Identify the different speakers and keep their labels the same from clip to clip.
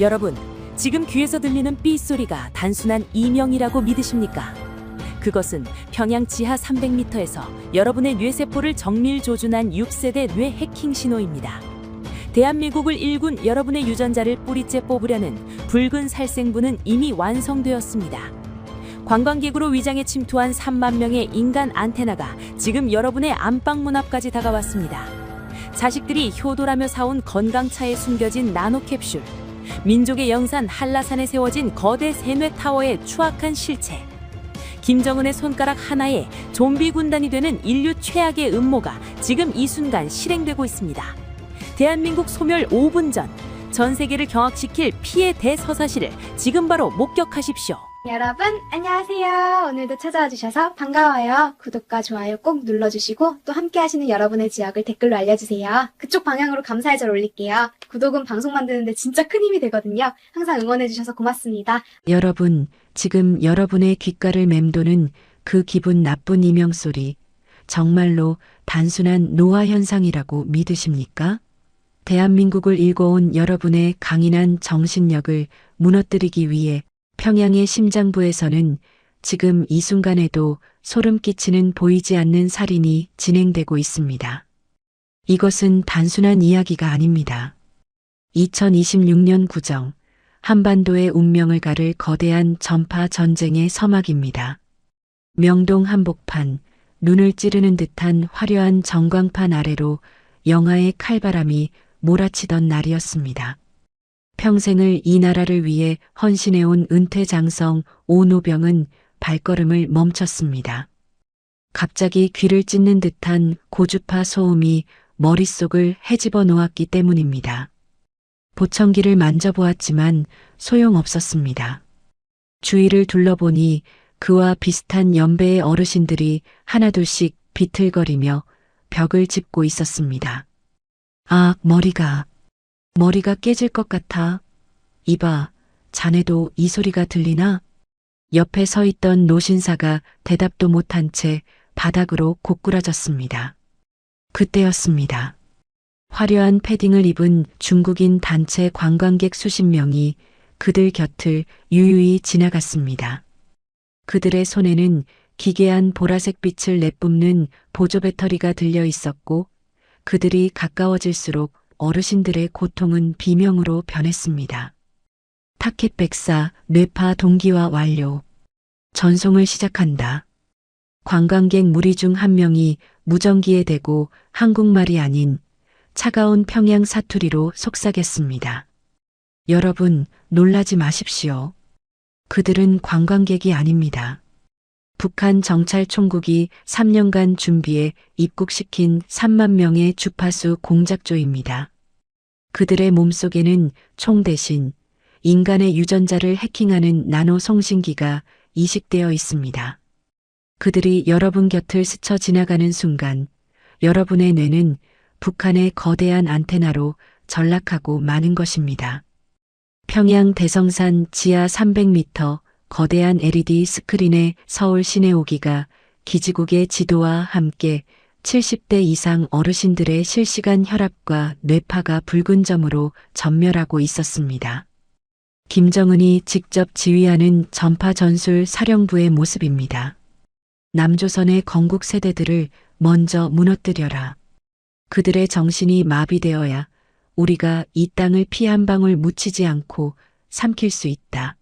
Speaker 1: 여러분, 지금 귀에서 들리는 삐 소리가 단순한 이명이라고 믿으십니까? 그것은 평양 지하 300m에서 여러분의 뇌세포를 정밀 조준한 6세대 뇌 해킹 신호입니다. 대한민국을 일군 여러분의 유전자를 뿌리째 뽑으려는 붉은 살생부는 이미 완성되었습니다. 관광객으로 위장에 침투한 3만 명의 인간 안테나가 지금 여러분의 안방 문 앞까지 다가왔습니다. 자식들이 효도라며 사온 건강차에 숨겨진 나노캡슐, 민족의 영산 한라산에 세워진 거대 세뇌 타워의 추악한 실체, 김정은의 손가락 하나에 좀비 군단이 되는 인류 최악의 음모가 지금 이 순간 실행되고 있습니다. 대한민국 소멸 5분 전 세계를 경악시킬 피해 대서사시를 지금 바로 목격하십시오.
Speaker 2: 여러분 안녕하세요. 오늘도 찾아와 주셔서 반가워요. 구독과 좋아요 꼭 눌러주시고 또 함께 하시는 여러분의 지역을 댓글로 알려주세요. 그쪽 방향으로 감사의 절 올릴게요. 구독은 방송 만드는데 진짜 큰 힘이 되거든요. 항상 응원해 주셔서 고맙습니다.
Speaker 3: 여러분, 지금 여러분의 귓가를 맴도는 그 기분 나쁜 이명소리, 정말로 단순한 노화 현상이라고 믿으십니까? 대한민국을 일궈온 여러분의 강인한 정신력을 무너뜨리기 위해 평양의 심장부에서는 지금 이 순간에도 소름 끼치는 보이지 않는 살인이 진행되고 있습니다. 이것은 단순한 이야기가 아닙니다. 2026년 구정, 한반도의 운명을 가를 거대한 전파 전쟁의 서막입니다. 명동 한복판, 눈을 찌르는 듯한 화려한 전광판 아래로 영하의 칼바람이 몰아치던 날이었습니다. 평생을 이 나라를 위해 헌신해온 은퇴장성 오노병은 발걸음을 멈췄습니다. 갑자기 귀를 찢는 듯한 고주파 소음이 머릿속을 헤집어 놓았기 때문입니다. 보청기를 만져보았지만 소용없었습니다. 주위를 둘러보니 그와 비슷한 연배의 어르신들이 하나둘씩 비틀거리며 벽을 짚고 있었습니다. 아, 머리가 깨질 것 같아. 이봐, 자네도 이 소리가 들리나? 옆에 서 있던 노신사가 대답도 못한 채 바닥으로 고꾸라졌습니다. 그때였습니다. 화려한 패딩을 입은 중국인 단체 관광객 수십 명이 그들 곁을 유유히 지나갔습니다. 그들의 손에는 기괴한 보라색 빛을 내뿜는 보조 배터리가 들려 있었고 그들이 가까워질수록 어르신들의 고통은 비명으로 변했습니다. 타켓 백사, 뇌파 동기화 완료. 전송을 시작한다. 관광객 무리 중 한 명이 무전기에 대고 한국말이 아닌 차가운 평양 사투리로 속삭였습니다. 여러분, 놀라지 마십시오. 그들은 관광객이 아닙니다. 북한 정찰 총국이 3년간 준비해 입국시킨 3만 명의 주파수 공작조입니다. 그들의 몸속에는 총 대신 인간의 유전자를 해킹하는 나노 송신기가 이식되어 있습니다. 그들이 여러분 곁을 스쳐 지나가는 순간 여러분의 뇌는 북한의 거대한 안테나로 전락하고 마는 것입니다. 평양 대성산 지하 300m 거대한 LED 스크린에 서울 시내 오기가 기지국의 지도와 함께 70대 이상 어르신들의 실시간 혈압과 뇌파가 붉은 점으로 전멸하고 있었습니다. 김정은이 직접 지휘하는 전파 전술 사령부의 모습입니다. 남조선의 건국 세대들을 먼저 무너뜨려라. 그들의 정신이 마비되어야 우리가 이 땅을 피 한 방울 묻히지 않고 삼킬 수 있다.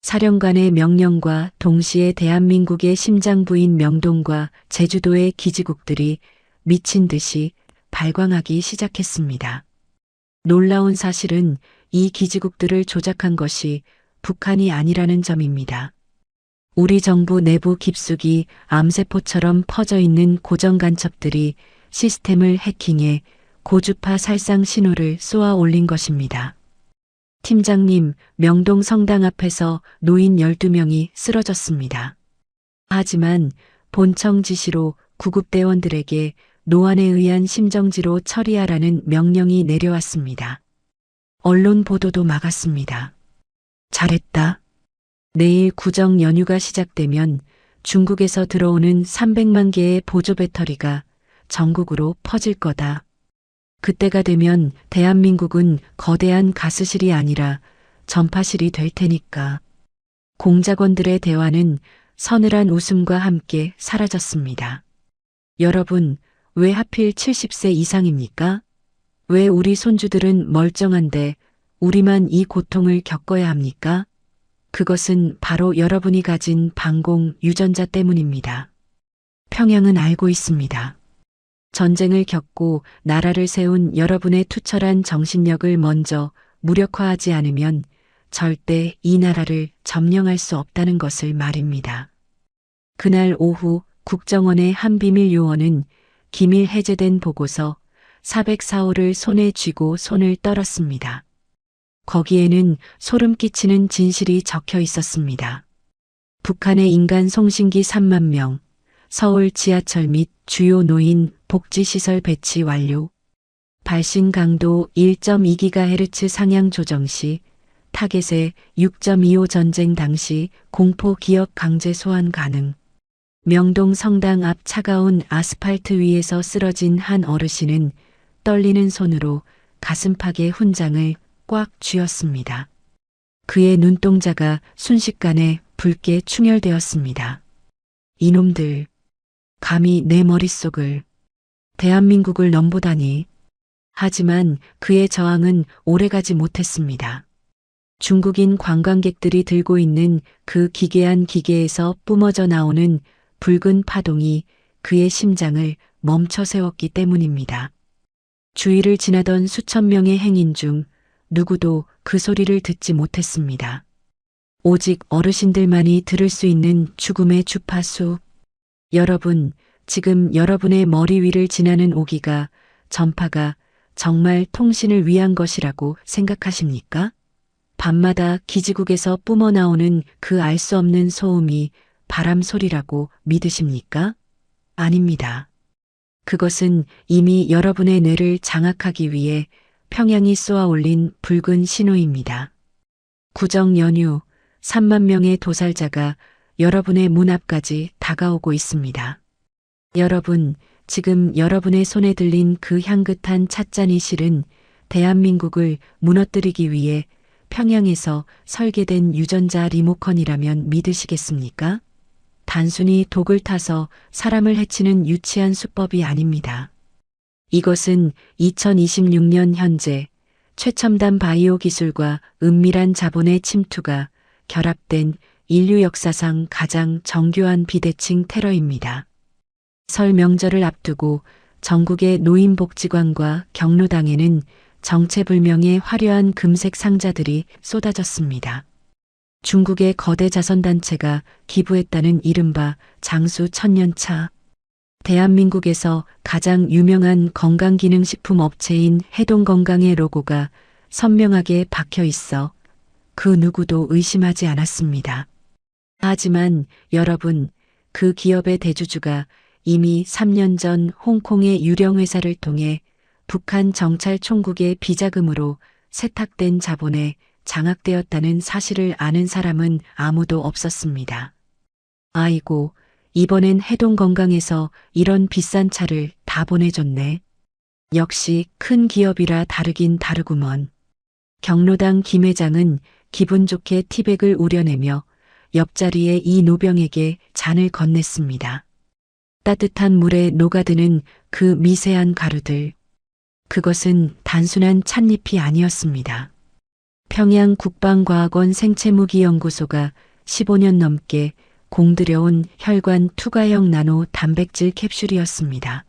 Speaker 3: 사령관의 명령과 동시에 대한민국의 심장부인 명동과 제주도의 기지국들이 미친 듯이 발광하기 시작했습니다. 놀라운 사실은 이 기지국들을 조작한 것이 북한이 아니라는 점입니다. 우리 정부 내부 깊숙이 암세포처럼 퍼져 있는 고정 간첩들이 시스템을 해킹해 고주파 살상 신호를 쏘아 올린 것입니다. 팀장님, 명동 성당 앞에서 노인 12명이 쓰러졌습니다. 하지만 본청 지시로 구급대원들에게 노안에 의한 심정지로 처리하라는 명령이 내려왔습니다. 언론 보도도 막았습니다. 잘했다. 내일 구정 연휴가 시작되면 중국에서 들어오는 300만 개의 보조 배터리가 전국으로 퍼질 거다. 그때가 되면 대한민국은 거대한 가스실이 아니라 전파실이 될 테니까. 공작원들의 대화는 서늘한 웃음과 함께 사라졌습니다. 여러분, 왜 하필 70세 이상입니까? 왜 우리 손주들은 멀쩡한데 우리만 이 고통을 겪어야 합니까? 그것은 바로 여러분이 가진 반공 유전자 때문입니다. 평양은 알고 있습니다. 전쟁을 겪고 나라를 세운 여러분의 투철한 정신력을 먼저 무력화하지 않으면 절대 이 나라를 점령할 수 없다는 것을 말입니다. 그날 오후 국정원의 한 비밀 요원은 기밀 해제된 보고서 404호를 손에 쥐고 손을 떨었습니다. 거기에는 소름 끼치는 진실이 적혀 있었습니다. 북한의 인간 송신기 3만 명, 서울 지하철 및 주요 노인 복지시설 배치 완료, 발신 강도 1.2GHz 상향 조정 시 타겟의 6.25 전쟁 당시 공포 기억 강제 소환 가능. 명동 성당 앞 차가운 아스팔트 위에서 쓰러진 한 어르신은 떨리는 손으로 가슴팍의 훈장을 꽉 쥐었습니다. 그의 눈동자가 순식간에 붉게 충혈되었습니다. 이놈들, 감히 내 머릿속을, 대한민국을 넘보다니. 하지만 그의 저항은 오래가지 못했습니다. 중국인 관광객들이 들고 있는 그 기괴한 기계에서 뿜어져 나오는 붉은 파동이 그의 심장을 멈춰 세웠기 때문입니다. 주위를 지나던 수천 명의 행인 중 누구도 그 소리를 듣지 못했습니다. 오직 어르신들만이 들을 수 있는 죽음의 주파수. 여러분, 지금 여러분의 머리 위를 지나는 오기가, 전파가 정말 통신을 위한 것이라고 생각하십니까? 밤마다 기지국에서 뿜어 나오는 그 알 수 없는 소음이 바람 소리라고 믿으십니까? 아닙니다. 그것은 이미 여러분의 뇌를 장악하기 위해 평양이 쏘아 올린 붉은 신호입니다. 구정 연휴 3만 명의 도살자가 여러분의 문 앞까지 다가오고 있습니다. 여러분, 지금 여러분의 손에 들린 그 향긋한 찻잔이 실은 대한민국을 무너뜨리기 위해 평양에서 설계된 유전자 리모컨이라면 믿으시겠습니까? 단순히 독을 타서 사람을 해치는 유치한 수법이 아닙니다. 이것은 2026년 현재 최첨단 바이오 기술과 은밀한 자본의 침투가 결합된 인류 역사상 가장 정교한 비대칭 테러입니다. 설 명절을 앞두고 전국의 노인복지관과 경로당에는 정체불명의 화려한 금색 상자들이 쏟아졌습니다. 중국의 거대 자선단체가 기부했다는 이른바 장수 천년차. 대한민국에서 가장 유명한 건강기능식품 업체인 해동건강의 로고가 선명하게 박혀 있어 그 누구도 의심하지 않았습니다. 하지만 여러분, 그 기업의 대주주가 이미 3년 전 홍콩의 유령 회사를 통해 북한 정찰 총국의 비자금으로 세탁된 자본에 장악되었다는 사실을 아는 사람은 아무도 없었습니다. 아이고, 이번엔 해동건강에서 이런 비싼 차를 다 보내줬네. 역시 큰 기업이라 다르긴 다르구먼. 경로당 김 회장은 기분 좋게 티백을 우려내며 옆자리에 이 노병에게 잔을 건넸습니다. 따뜻한 물에 녹아드는 그 미세한 가루들. 그것은 단순한 찻잎이 아니었습니다. 평양 국방과학원 생체무기연구소가 15년 넘게 공들여온 혈관 투과형 나노 단백질 캡슐이었습니다.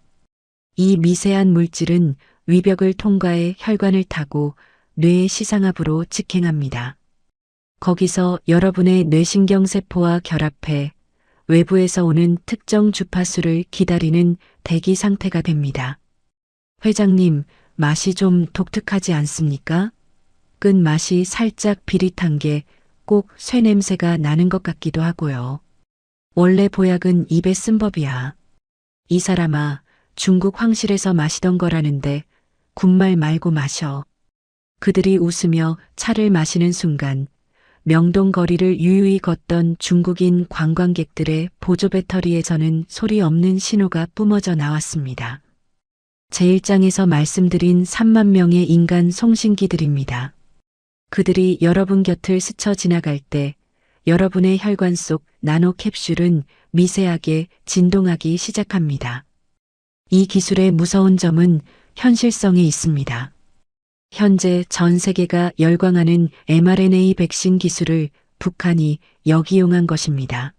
Speaker 3: 이 미세한 물질은 위벽을 통과해 혈관을 타고 뇌의 시상압으로 직행합니다. 거기서 여러분의 뇌신경세포와 결합해 외부에서 오는 특정 주파수를 기다리는 대기 상태가 됩니다. 회장님, 맛이 좀 독특하지 않습니까? 끝맛이 살짝 비릿한 게 꼭 쇠 냄새가 나는 것 같기도 하고요. 원래 보약은 입에 쓴 법이야. 이 사람아, 중국 황실에서 마시던 거라는데 군말 말고 마셔. 그들이 웃으며 차를 마시는 순간 명동 거리를 유유히 걷던 중국인 관광객들의 보조 배터리에서는 소리 없는 신호가 뿜어져 나왔습니다. 제1장에서 말씀드린 3만 명의 인간 송신기들입니다. 그들이 여러분 곁을 스쳐 지나갈 때 여러분의 혈관 속 나노 캡슐은 미세하게 진동하기 시작합니다. 이 기술의 무서운 점은 현실성에 있습니다. 현재 전 세계가 열광하는 mRNA 백신 기술을 북한이 역이용한 것입니다.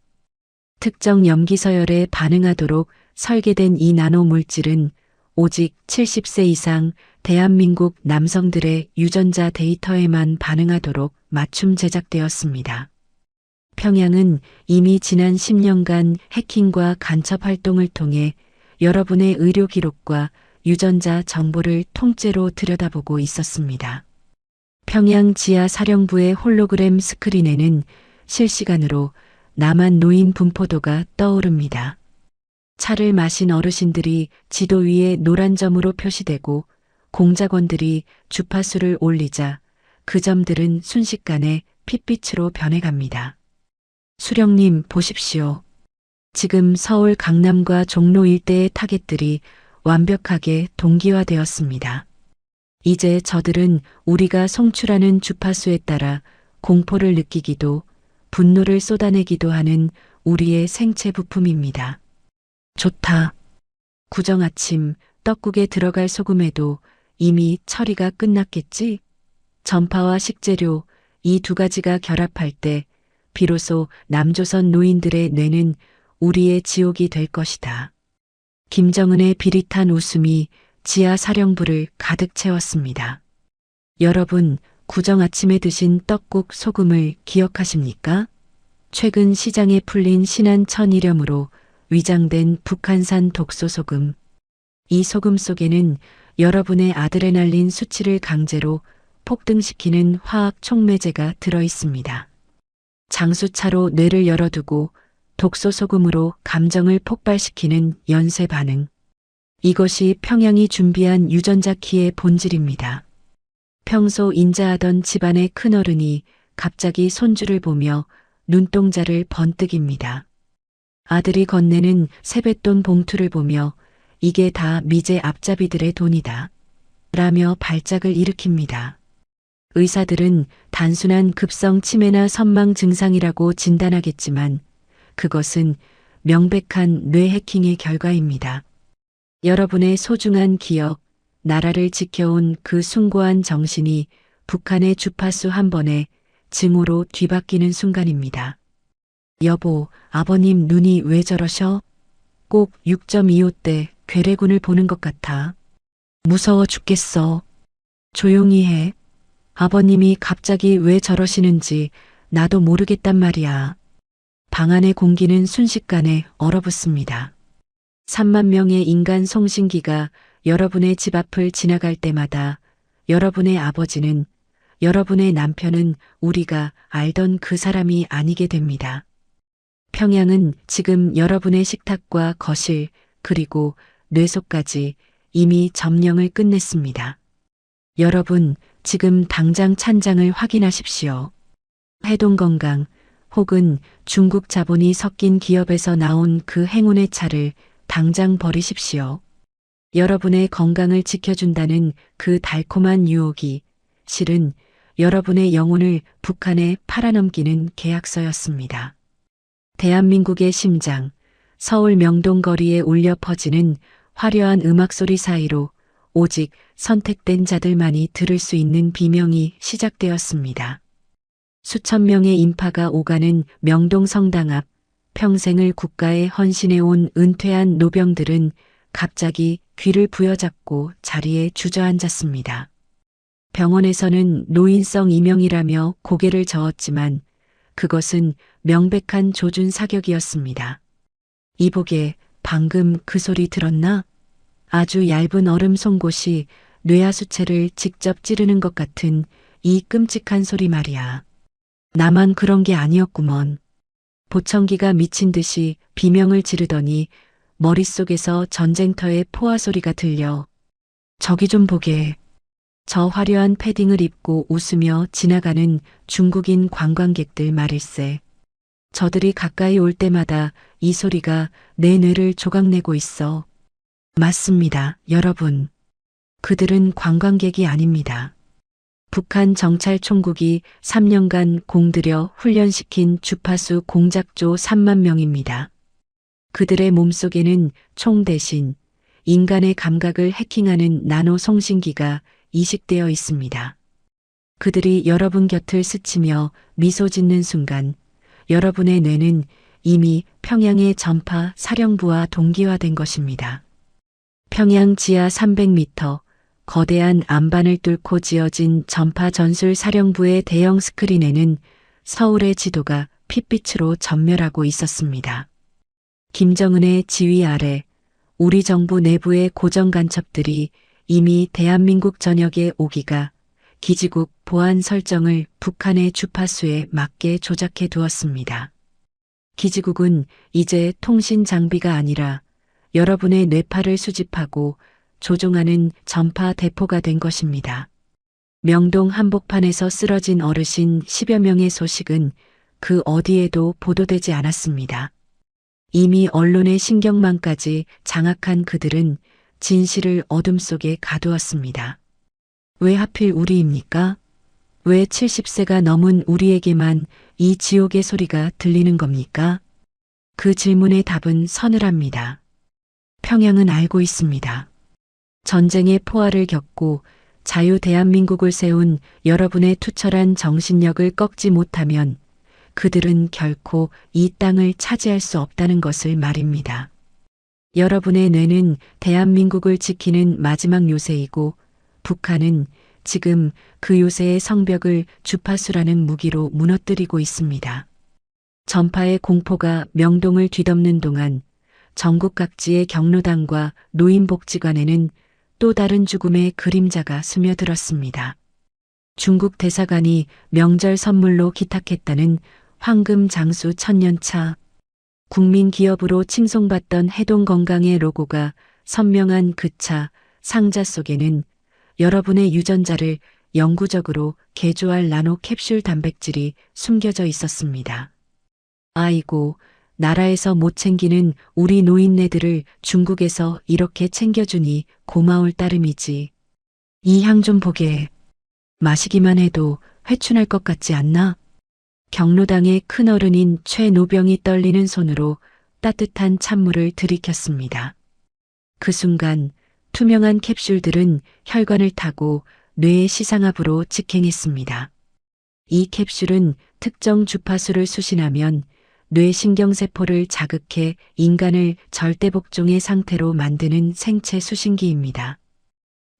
Speaker 3: 특정 염기 서열에 반응하도록 설계된 이 나노 물질은 오직 70세 이상 대한민국 남성들의 유전자 데이터에만 반응하도록 맞춤 제작되었습니다. 평양은 이미 지난 10년간 해킹과 간첩 활동을 통해 여러분의 의료 기록과 유전자 정보를 통째로 들여다보고 있었습니다. 평양 지하 사령부의 홀로그램 스크린에는 실시간으로 남한 노인 분포도가 떠오릅니다. 차를 마신 어르신들이 지도 위에 노란 점으로 표시되고 공작원들이 주파수를 올리자 그 점들은 순식간에 핏빛으로 변해갑니다. 수령님 보십시오. 지금 서울 강남과 종로 일대의 타겟들이 완벽하게 동기화되었습니다. 이제 저들은 우리가 송출하는 주파수에 따라 공포를 느끼기도 분노를 쏟아내기도 하는 우리의 생체 부품입니다. 좋다. 구정 아침 떡국에 들어갈 소금에도 이미 처리가 끝났겠지? 전파와 식재료 이 두 가지가 결합할 때 비로소 남조선 노인들의 뇌는 우리의 지옥이 될 것이다. 김정은의 비릿한 웃음이 지하 사령부를 가득 채웠습니다. 여러분, 구정 아침에 드신 떡국 소금을 기억하십니까? 최근 시장에 풀린 신한 천일염으로 위장된 북한산 독소소금. 이 소금 속에는 여러분의 아드레날린 수치를 강제로 폭등시키는 화학 촉매제가 들어 있습니다. 장수차로 뇌를 열어두고 독소소금으로 감정을 폭발시키는 연쇄 반응. 이것이 평양이 준비한 유전자 키의 본질입니다. 평소 인자하던 집안의 큰어른이 갑자기 손주를 보며 눈동자를 번뜩입니다. 아들이 건네는 세뱃돈 봉투를 보며 이게 다 미제 앞잡이들의 돈이다. 라며 발작을 일으킵니다. 의사들은 단순한 급성 치매나 선망 증상이라고 진단하겠지만 그것은 명백한 뇌 해킹의 결과입니다. 여러분의 소중한 기억, 나라를 지켜온 그 숭고한 정신이 북한의 주파수 한 번에 증오로 뒤바뀌는 순간입니다. 여보, 아버님 눈이 왜 저러셔? 꼭 6.25대 괴뢰군을 보는 것 같아. 무서워 죽겠어. 조용히 해. 아버님이 갑자기 왜 저러시는지 나도 모르겠단 말이야. 방 안의 공기는 순식간에 얼어붙습니다. 3만 명의 인간 송신기가 여러분의 집 앞을 지나갈 때마다 여러분의 아버지는, 여러분의 남편은 우리가 알던 그 사람이 아니게 됩니다. 평양은 지금 여러분의 식탁과 거실 그리고 뇌속까지 이미 점령을 끝냈습니다. 여러분, 지금 당장 찬장을 확인하십시오. 해동건강 혹은 중국 자본이 섞인 기업에서 나온 그 행운의 차를 당장 버리십시오. 여러분의 건강을 지켜준다는 그 달콤한 유혹이 실은 여러분의 영혼을 북한에 팔아넘기는 계약서였습니다. 대한민국의 심장, 서울 명동 거리에 울려 퍼지는 화려한 음악 소리 사이로 오직 선택된 자들만이 들을 수 있는 비명이 시작되었습니다. 수천 명의 인파가 오가는 명동 성당 앞 평생을 국가에 헌신해온 은퇴한 노병들은 갑자기 귀를 부여잡고 자리에 주저앉았습니다. 병원에서는 노인성 이명이라며 고개를 저었지만 그것은 명백한 조준 사격이었습니다. 이보게, 방금 그 소리 들었나? 아주 얇은 얼음 송곳이 뇌하수체를 직접 찌르는 것 같은 이 끔찍한 소리 말이야. 나만 그런 게 아니었구먼. 보청기가 미친 듯이 비명을 지르더니 머릿속에서 전쟁터의 포화 소리가 들려. 저기 좀 보게. 저 화려한 패딩을 입고 웃으며 지나가는 중국인 관광객들 말일세. 저들이 가까이 올 때마다 이 소리가 내 뇌를 조각내고 있어. 맞습니다, 여러분. 그들은 관광객이 아닙니다. 북한 정찰 총국이 3년간 공들여 훈련시킨 주파수 공작조 3만 명입니다. 그들의 몸속에는 총 대신 인간의 감각을 해킹하는 나노 송신기가 이식되어 있습니다. 그들이 여러분 곁을 스치며 미소 짓는 순간 여러분의 뇌는 이미 평양의 전파 사령부와 동기화된 것입니다. 평양 지하 300m 거대한 안반을 뚫고 지어진 전파 전술 사령부의 대형 스크린에는 서울의 지도가 핏빛으로 전멸하고 있었습니다. 김정은의 지휘 아래 우리 정부 내부의 고정 간첩들이 이미 대한민국 전역의 5기가 기지국 보안 설정을 북한의 주파수에 맞게 조작해 두었습니다. 기지국은 이제 통신 장비가 아니라 여러분의 뇌파를 수집하고 조종하는 전파 대포가 된 것입니다. 명동 한복판에서 쓰러진 어르신 10여 명의 소식은 그 어디에도 보도되지 않았습니다. 이미 언론의 신경망까지 장악한 그들은 진실을 어둠 속에 가두었습니다. 왜 하필 우리입니까? 왜 70세가 넘은 우리에게만 이 지옥의 소리가 들리는 겁니까? 그 질문의 답은 서늘합니다. 평양은 알고 있습니다. 전쟁의 포화를 겪고 자유 대한민국을 세운 여러분의 투철한 정신력을 꺾지 못하면 그들은 결코 이 땅을 차지할 수 없다는 것을 말입니다. 여러분의 뇌는 대한민국을 지키는 마지막 요새이고 북한은 지금 그 요새의 성벽을 주파수라는 무기로 무너뜨리고 있습니다. 전파의 공포가 명동을 뒤덮는 동안 전국 각지의 경로당과 노인복지관에는 또 다른 죽음의 그림자가 스며들었습니다. 중국 대사관이 명절 선물로 기탁했다는 황금 장수 천년차, 국민 기업으로 칭송받던 해동건강의 로고가 선명한 그 차 상자 속에는 여러분의 유전자를 영구적으로 개조할 나노 캡슐 단백질이 숨겨져 있었습니다. 아이고, 나라에서 못 챙기는 우리 노인네들을 중국에서 이렇게 챙겨주니 고마울 따름이지. 이 향 좀 보게. 마시기만 해도 회춘할 것 같지 않나? 경로당의 큰어른인 최노병이 떨리는 손으로 따뜻한 찬물을 들이켰습니다. 그 순간 투명한 캡슐들은 혈관을 타고 뇌의 시상압으로 직행했습니다. 이 캡슐은 특정 주파수를 수신하면 뇌 신경세포를 자극해 인간을 절대복종의 상태로 만드는 생체 수신기입니다.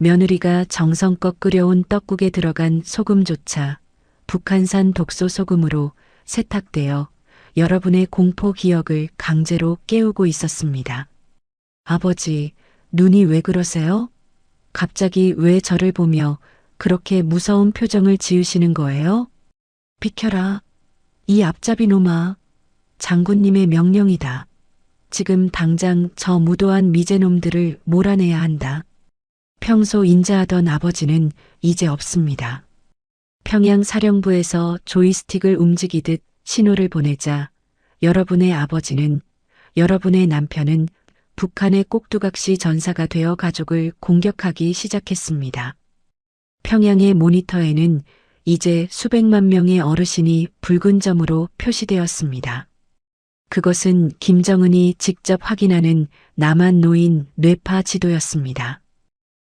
Speaker 3: 며느리가 정성껏 끓여온 떡국에 들어간 소금조차 북한산 독소 소금으로 세탁되어 여러분의 공포 기억을 강제로 깨우고 있었습니다. 아버지, 눈이 왜 그러세요? 갑자기 왜 저를 보며 그렇게 무서운 표정을 지으시는 거예요? 비켜라. 이 앞잡이 놈아. 장군님의 명령이다. 지금 당장 저 무도한 미제놈들을 몰아내야 한다. 평소 인자하던 아버지는 이제 없습니다. 평양 사령부에서 조이스틱을 움직이듯 신호를 보내자 여러분의 아버지는, 여러분의 남편은 북한의 꼭두각시 전사가 되어 가족을 공격하기 시작했습니다. 평양의 모니터에는 이제 수백만 명의 어르신이 붉은 점으로 표시되었습니다. 그것은 김정은이 직접 확인하는 남한 노인 뇌파 지도였습니다.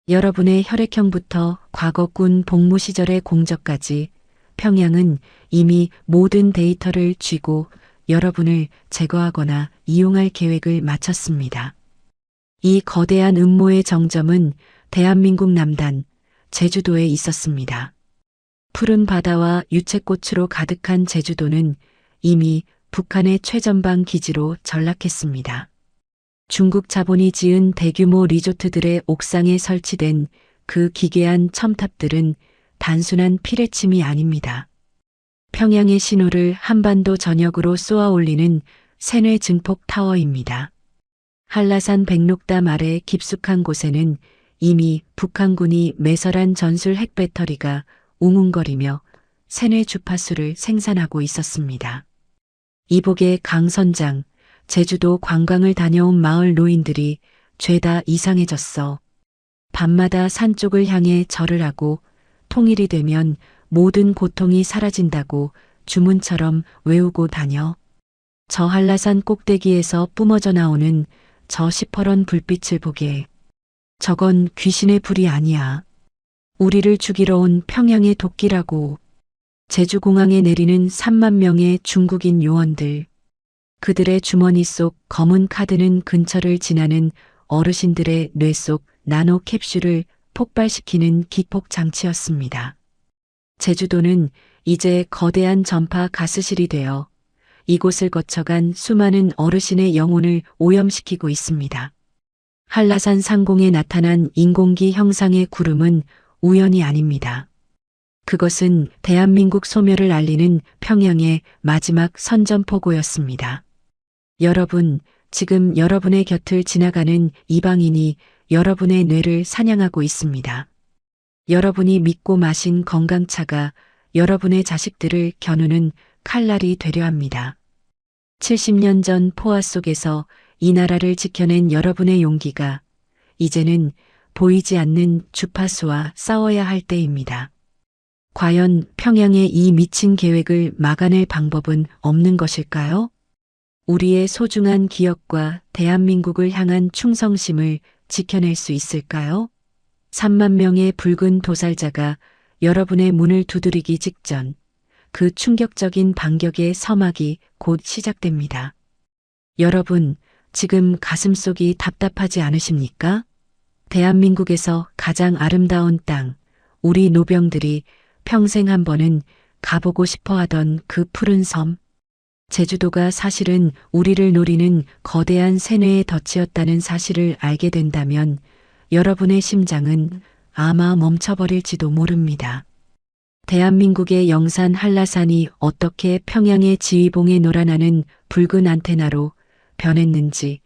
Speaker 3: 여러분의 혈액형부터 과거 군 복무 시절의 공적까지 평양은 이미 모든 데이터를 쥐고 여러분을 제거하거나 이용할 계획을 마쳤습니다. 이 거대한 음모의 정점은 대한민국 남단, 제주도에 있었습니다. 푸른 바다와 유채꽃으로 가득한 제주도는 이미 북한의 최전방 기지로 전락했습니다. 중국 자본이 지은 대규모 리조트들의 옥상에 설치된 그 기괴한 첨탑들은 단순한 피뢰침이 아닙니다. 평양의 신호를 한반도 전역으로 쏘아 올리는 세뇌 증폭 타워입니다. 한라산 백록담 아래 깊숙한 곳에는 이미 북한군이 매설한 전술 핵배터리가 웅웅거리며 세뇌 주파수를 생산하고 있었습니다. 이복의 강선장, 제주도 관광을 다녀온 마을 노인들이 죄다 이상해졌어. 밤마다 산 쪽을 향해 절을 하고 통일이 되면 모든 고통이 사라진다고 주문처럼 외우고 다녀. 저 한라산 꼭대기에서 뿜어져 나오는 저 시퍼런 불빛을 보게. 저건 귀신의 불이 아니야. 우리를 죽이러 온 평양의 도끼라고. 제주공항에 내리는 3만 명의 중국인 요원들. 그들의 주머니 속 검은 카드는 근처를 지나는 어르신들의 뇌 속 나노 캡슐을 폭발시키는 기폭 장치였습니다. 제주도는 이제 거대한 전파 가스실이 되어 이곳을 거쳐간 수많은 어르신의 영혼을 오염시키고 있습니다. 한라산 상공에 나타난 인공기 형상의 구름은 우연이 아닙니다. 그것은 대한민국 소멸을 알리는 평양의 마지막 선전포고였습니다. 여러분, 지금 여러분의 곁을 지나가는 이방인이 여러분의 뇌를 사냥하고 있습니다. 여러분이 믿고 마신 건강차가 여러분의 자식들을 겨누는 칼날이 되려 합니다. 70년 전 포화 속에서 이 나라를 지켜낸 여러분의 용기가 이제는 보이지 않는 주파수와 싸워야 할 때입니다. 과연 평양의 이 미친 계획을 막아낼 방법은 없는 것일까요? 우리의 소중한 기억과 대한민국을 향한 충성심을 지켜낼 수 있을까요? 3만 명의 붉은 도살자가 여러분의 문을 두드리기 직전 그 충격적인 반격의 서막이 곧 시작됩니다. 여러분, 지금 가슴속이 답답하지 않으십니까? 대한민국에서 가장 아름다운 땅, 우리 노병들이 평생 한 번은 가보고 싶어 하던 그 푸른 섬. 제주도가 사실은 우리를 노리는 거대한 세뇌의 덫이었다는 사실을 알게 된다면 여러분의 심장은 아마 멈춰버릴지도 모릅니다. 대한민국의 영산 한라산이 어떻게 평양의 지휘봉에 놀아나는 붉은 안테나로 변했는지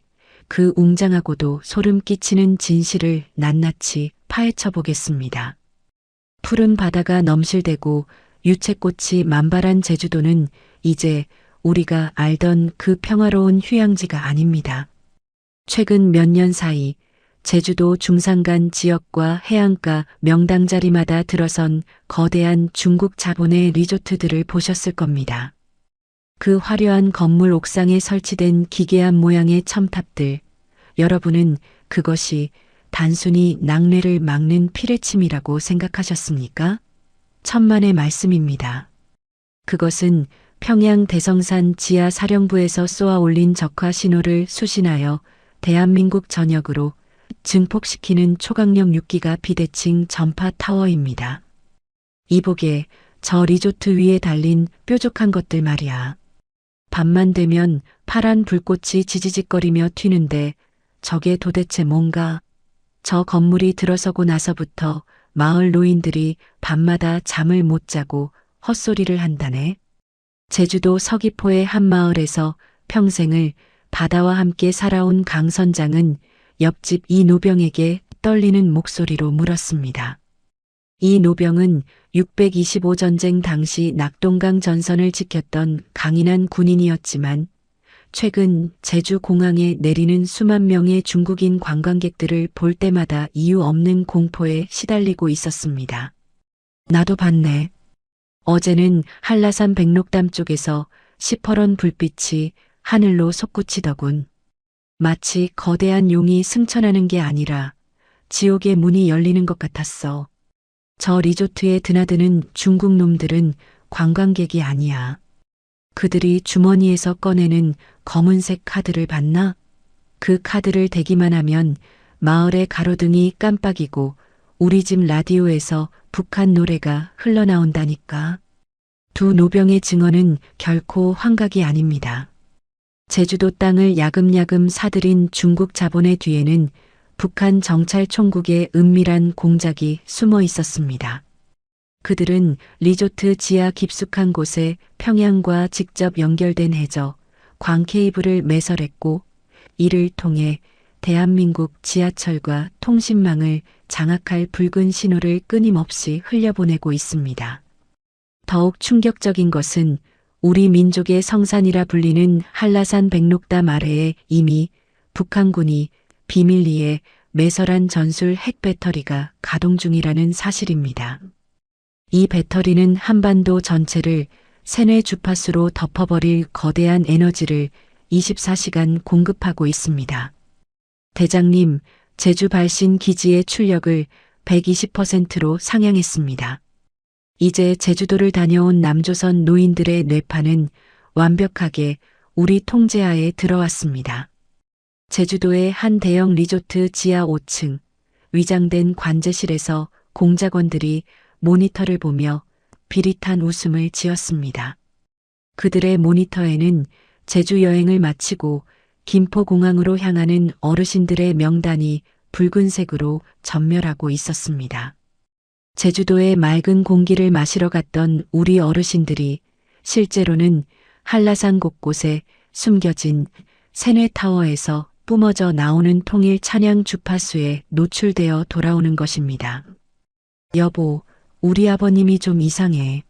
Speaker 3: 그 웅장하고도 소름 끼치는 진실을 낱낱이 파헤쳐 보겠습니다. 푸른 바다가 넘실대고 유채꽃이 만발한 제주도는 이제 우리가 알던 그 평화로운 휴양지가 아닙니다. 최근 몇 년 사이 제주도 중산간 지역과 해안가 명당 자리마다 들어선 거대한 중국 자본의 리조트들을 보셨을 겁니다. 그 화려한 건물 옥상에 설치된 기괴한 모양의 첨탑들, 여러분은 그것이 단순히 낙뢰를 막는 피뢰침이라고 생각하셨습니까? 천만의 말씀입니다. 그것은 평양 대성산 지하 사령부에서 쏘아 올린 적화 신호를 수신하여 대한민국 전역으로 증폭시키는 초강력 6기가 비대칭 전파 타워입니다. 이보게 저 리조트 위에 달린 뾰족한 것들 말이야. 밤만 되면 파란 불꽃이 지지직거리며 튀는데 저게 도대체 뭔가? 저 건물이 들어서고 나서부터 마을 노인들이 밤마다 잠을 못 자고 헛소리를 한다네. 제주도 서귀포의 한 마을에서 평생을 바다와 함께 살아온 강 선장은 옆집 이 노병에게 떨리는 목소리로 물었습니다. 이 노병은 625 전쟁 당시 낙동강 전선을 지켰던 강인한 군인이었지만 최근 제주 공항에 내리는 수만 명의 중국인 관광객들을 볼 때마다 이유 없는 공포에 시달리고 있었습니다. 나도 봤네. 어제는 한라산 백록담 쪽에서 시퍼런 불빛이 하늘로 솟구치더군. 마치 거대한 용이 승천하는 게 아니라 지옥의 문이 열리는 것 같았어. 저 리조트에 드나드는 중국 놈들은 관광객이 아니야. 그들이 주머니에서 꺼내는 검은색 카드를 봤나? 그 카드를 대기만 하면 마을의 가로등이 깜빡이고 우리 집 라디오에서 북한 노래가 흘러나온다니까. 두 노병의 증언은 결코 환각이 아닙니다. 제주도 땅을 야금야금 사들인 중국 자본의 뒤에는 북한 정찰총국의 은밀한 공작이 숨어 있었습니다. 그들은 리조트 지하 깊숙한 곳에 평양과 직접 연결된 해저, 광 케이블을 매설했고 이를 통해 대한민국 지하철과 통신망을 장악할 붉은 신호를 끊임없이 흘려보내고 있습니다. 더욱 충격적인 것은 우리 민족의 성산이라 불리는 한라산 백록담 아래에 이미 북한군이 비밀리에 매설한 전술 핵배터리가 가동 중이라는 사실입니다. 이 배터리는 한반도 전체를 세뇌 주파수로 덮어버릴 거대한 에너지를 24시간 공급하고 있습니다. 대장님, 제주 발신 기지의 출력을 120%로 상향했습니다. 이제 제주도를 다녀온 남조선 노인들의 뇌파는 완벽하게 우리 통제하에 들어왔습니다. 제주도의 한 대형 리조트 지하 5층, 위장된 관제실에서 공작원들이 모니터를 보며 비릿한 웃음을 지었습니다. 그들의 모니터에는 제주 여행을 마치고 김포공항으로 향하는 어르신들의 명단이 붉은색으로 전멸하고 있었습니다. 제주도의 맑은 공기를 마시러 갔던 우리 어르신들이 실제로는 한라산 곳곳에 숨겨진 세뇌타워에서 뿜어져 나오는 통일 찬양 주파수에 노출되어 돌아오는 것입니다. 여보, 우리 아버님이 좀 이상해.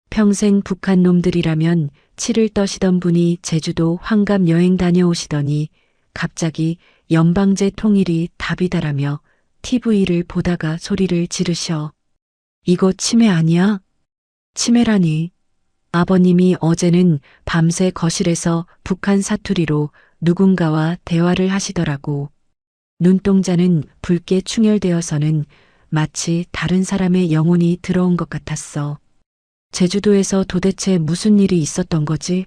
Speaker 3: 평생 북한 놈들이라면 치를 떠시던 분이 제주도 환갑 여행 다녀오시더니 갑자기 연방제 통일이 답이다라며 TV를 보다가 소리를 지르셔. 이거 치매 아니야? 치매라니. 아버님이 어제는 밤새 거실에서 북한 사투리로 누군가와 대화를 하시더라고. 눈동자는 붉게 충혈되어서는 마치 다른 사람의 영혼이 들어온 것 같았어. 제주도에서 도대체 무슨 일이 있었던 거지?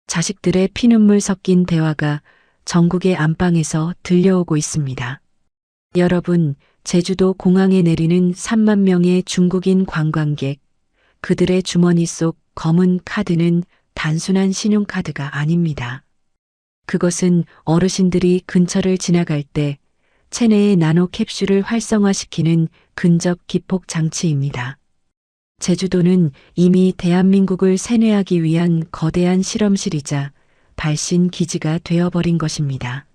Speaker 3: 자식들의 피눈물 섞인 대화가 전국의 안방에서 들려오고 있습니다. 여러분, 제주도 공항에 내리는 3만 명의 중국인 관광객, 그들의 주머니 속 검은 카드는 단순한 신용카드가 아닙니다. 그것은 어르신들이 근처를 지나갈 때 체내의 나노 캡슐을 활성화시키는 근접 기폭 장치입니다. 제주도는 이미 대한민국을 세뇌하기 위한 거대한 실험실이자 발신 기지가 되어버린 것입니다.